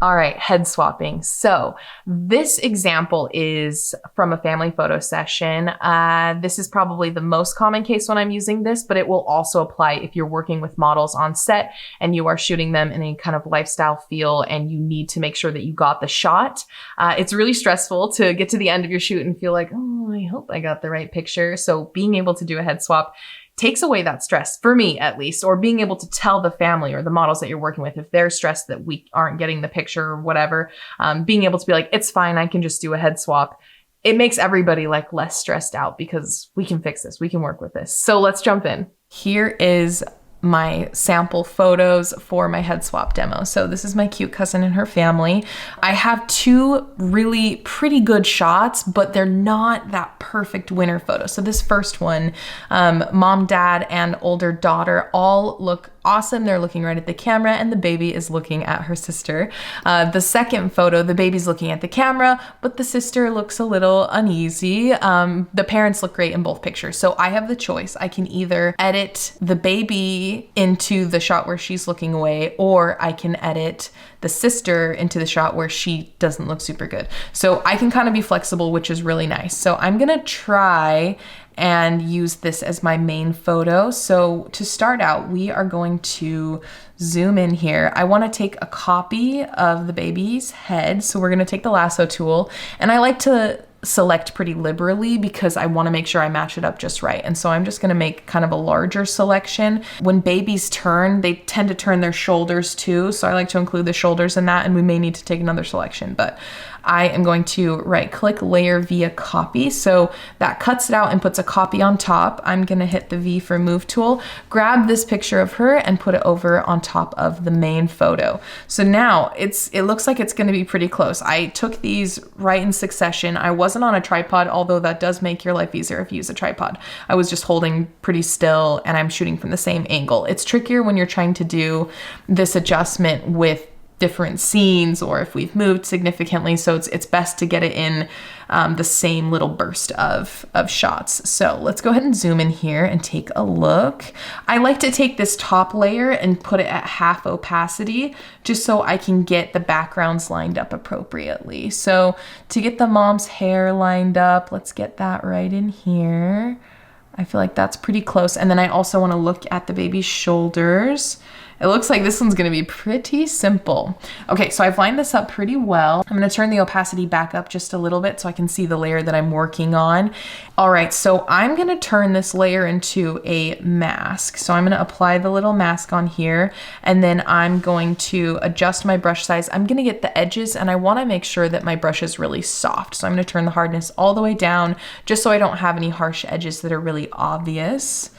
All right, head swapping. So this example is from a family photo session. This is probably the most common case when I'm using this, but it will also apply if you're working with models on set and you are shooting them in a kind of lifestyle feel and you need to make sure that you got the shot. It's really stressful to get to the end of your shoot and feel like, oh, I hope I got the right picture. So being able to do a head swap takes away that stress, for me at least, or being able to tell the family or the models that you're working with if they're stressed that we aren't getting the picture or whatever, being able to be like, it's fine, I can just do a head swap. It makes everybody like less stressed out because we can fix this, we can work with this. So let's jump in. Here is my sample photos for my head swap demo. So this is my cute cousin and her family. I have two really pretty good shots, but they're not that perfect winner photo. So this first one, mom, dad, and older daughter all look awesome. They're looking right at the camera and the baby is looking at her sister. The second photo, the baby's looking at the camera, but the sister looks a little uneasy. The parents look great in both pictures. So I have the choice. I can either edit the baby into the shot where she's looking away, or I can edit the sister into the shot where she doesn't look super good. So I can kind of be flexible, which is really nice. So I'm gonna try and use this as my main photo. So to start out, we are going to zoom in here. I want to take a copy of the baby's head. So we're going to take the lasso tool, and I like to select pretty liberally because I want to make sure I match it up just right. And so I'm just going to make kind of a larger selection. When babies turn, they tend to turn their shoulders too. So I like to include the shoulders in that, and we may need to take another selection, but I am going to right click layer via copy. So that cuts it out and puts a copy on top. I'm going to hit the V for move tool, grab this picture of her and put it over on top of the main photo. So now it looks like it's going to be pretty close. I took these right in succession. I wasn't on a tripod, although that does make your life easier if you use a tripod. I was just holding pretty still and I'm shooting from the same angle. It's trickier when you're trying to do this adjustment with different scenes or if we've moved significantly. So it's best to get it in the same little burst of shots. So let's go ahead and zoom in here and take a look. I like to take this top layer and put it at half opacity just so I can get the backgrounds lined up appropriately. So to get the mom's hair lined up, let's get that right in here. I feel like that's pretty close. And then I also want to look at the baby's shoulders. It looks like this one's gonna be pretty simple. Okay, so I've lined this up pretty well. I'm gonna turn the opacity back up just a little bit so I can see the layer that I'm working on. All right, so I'm gonna turn this layer into a mask. So I'm gonna apply the little mask on here, and then I'm going to adjust my brush size. I'm gonna get the edges, and I wanna make sure that my brush is really soft. So I'm gonna turn the hardness all the way down just so I don't have any harsh edges that are really obvious.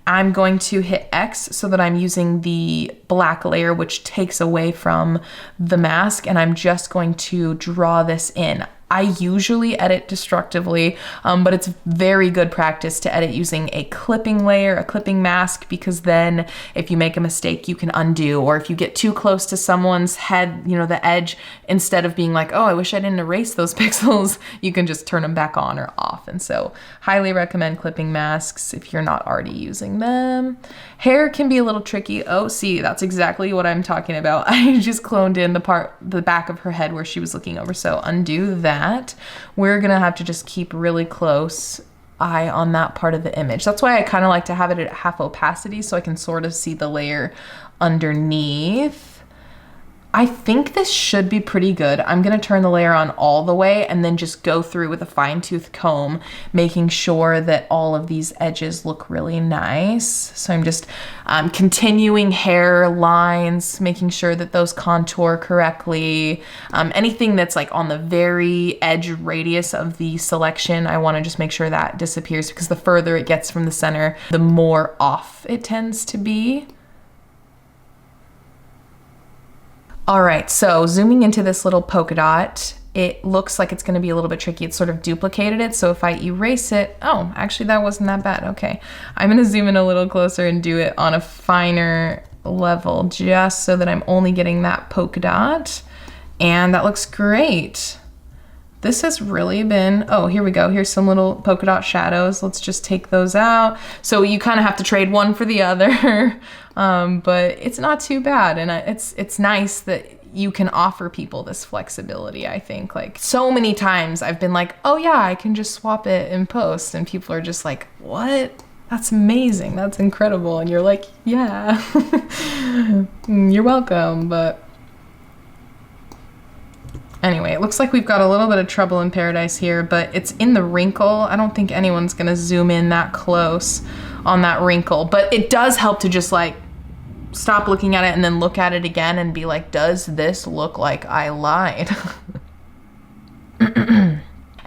I'm going to hit X so that I'm using the black layer, which takes away from the mask, and I'm just going to draw this in. I usually edit destructively, but it's very good practice to edit using a clipping layer, a clipping mask, because then if you make a mistake, you can undo. Or if you get too close to someone's head, you know, the edge, instead of being like, oh, I wish I didn't erase those pixels, you can just turn them back on or off. And so highly recommend clipping masks if you're not already using them. Hair can be a little tricky. Oh, see, that's exactly what I'm talking about. I just cloned in the back of her head where she was looking over. So undo that. We're gonna have to just keep really close eye on that part of the image. That's why I kind of like to have it at half opacity so I can sort of see the layer underneath. I think this should be pretty good. I'm gonna turn the layer on all the way and then just go through with a fine-tooth comb, making sure that all of these edges look really nice. So I'm just continuing hair lines, making sure that those contour correctly. Anything that's like on the very edge radius of the selection, I wanna just make sure that disappears, because the further it gets from the center, the more off it tends to be. All right, so zooming into this little polka dot, it looks like it's gonna be a little bit tricky. It's sort of duplicated it, so if I erase it, oh, actually that wasn't that bad, okay. I'm gonna zoom in a little closer and do it on a finer level just so that I'm only getting that polka dot, and that looks great. This has really been, oh, here we go. Here's some little polka dot shadows. Let's just take those out. So you kind of have to trade one for the other, but it's not too bad. And it's nice that you can offer people this flexibility, I think. Like so many times I've been like, oh yeah, I can just swap it in post. And people are just like, what? That's amazing. That's incredible. And you're like, yeah, you're welcome. But anyway, it looks like we've got a little bit of trouble in paradise here, but it's in the wrinkle. I don't think anyone's gonna zoom in that close on that wrinkle, but it does help to just like stop looking at it and then look at it again and be like, does this look like I lied?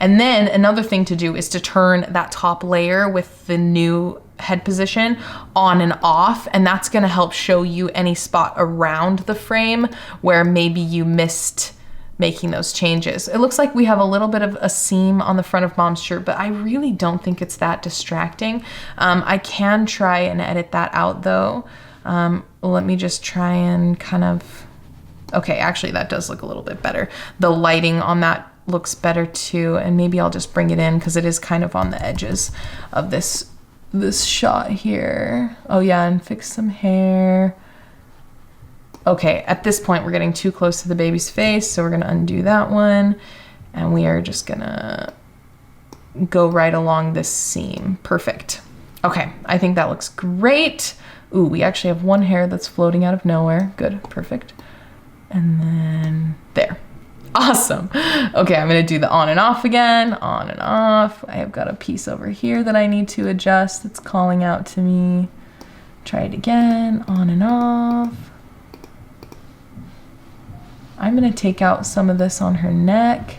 And then another thing to do is to turn that top layer with the new head position on and off, and that's gonna help show you any spot around the frame where maybe you missed making those changes. It looks like we have a little bit of a seam on the front of mom's shirt, but I really don't think it's that distracting. I can try and edit that out though. Let me just try and kind of, okay, actually that does look a little bit better. The lighting on that looks better too, and maybe I'll just bring it in because it is kind of on the edges of this shot here. Oh yeah, and fix some hair. Okay, at this point we're getting too close to the baby's face, so we're gonna undo that one, and we are just gonna go right along this seam. Perfect. Okay, I think that looks great. Ooh, we actually have one hair that's floating out of nowhere. Good, perfect. And then there. Awesome. Okay, I'm gonna do the on and off again, on and off. I have got a piece over here that I need to adjust that's calling out to me. Try it again, on and off. I'm gonna take out some of this on her neck.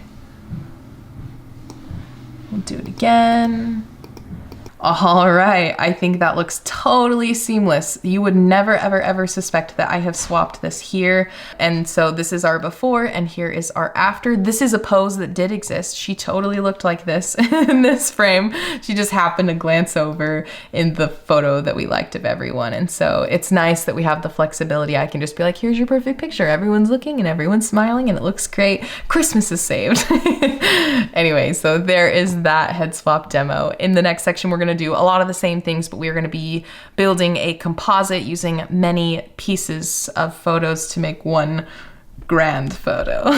We'll do it again. All right, I think that looks totally seamless. You would never, ever, ever suspect that I have swapped this here. And so this is our before and here is our after. This is a pose that did exist. She totally looked like this in this frame. She just happened to glance over in the photo that we liked of everyone. And so it's nice that we have the flexibility. I can just be like, here's your perfect picture. Everyone's looking and everyone's smiling and it looks great. Christmas is saved. Anyway, so there is that head swap demo. In the next section, we're gonna do a lot of the same things, but we're gonna be building a composite using many pieces of photos to make one grand photo.